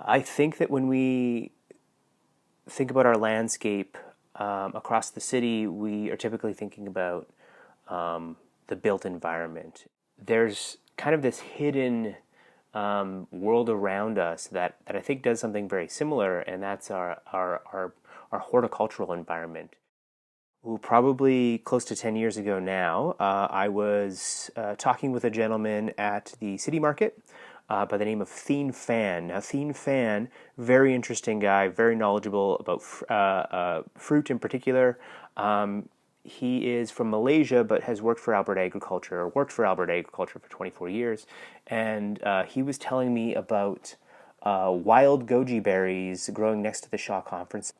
I think that when we think about our landscape across the city, we are typically thinking about the built environment. There's kind of this hidden world around us that I think does something very similar, and that's our horticultural environment. Ooh, probably close to 10 years ago now, I was talking with a gentleman at the city market by the name of Thien Phan. Now, Thien Phan, very interesting guy, very knowledgeable about fruit in particular. He is from Malaysia, but has worked for Albert Agriculture, or worked for Albert Agriculture for 24 years. And he was telling me about wild goji berries growing next to the Shaw Conference,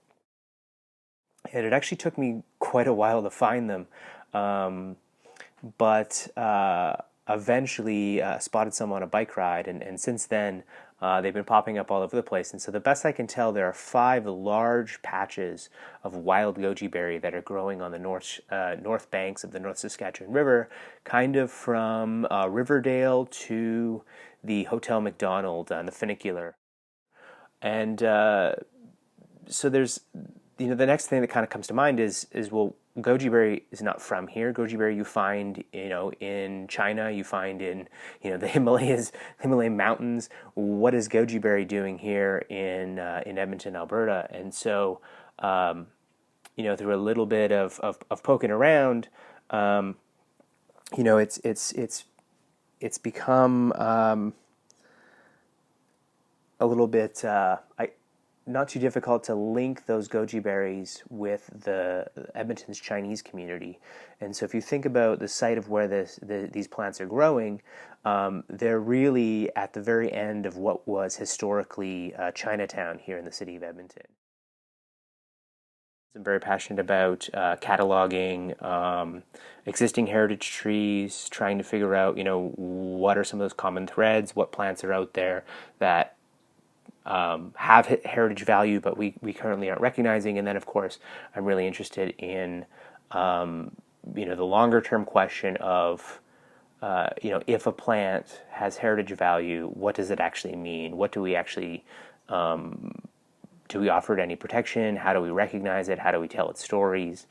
and it actually took me quite a while to find them, um, but eventually spotted some on a bike ride, and since then they've been popping up all over the place. And so the best I can tell, there are five large patches of wild goji berry that are growing on the north banks of the North Saskatchewan River, kind of from Riverdale to the Hotel McDonald and the funicular. And so there's the next thing that kind of comes to mind is well, goji berry is not from here. Goji berry you find in China, you find in the Himalayan mountains. What is goji berry doing here in Edmonton, Alberta? And so through a little bit of poking around, um, it's become a little bit not too difficult to link those goji berries with the Edmonton's Chinese community. And so if you think about the site of where these plants are growing, they're really at the very end of what was historically Chinatown here in the city of Edmonton. I'm very passionate about cataloging existing heritage trees, trying to figure out, what are some of those common threads, what plants are out there that have heritage value, but we currently aren't recognizing. And then, of course, I'm really interested in the longer term question of if a plant has heritage value, what does it actually mean? What do we actually do we offer it any protection? How do we recognize it? How do we tell its stories?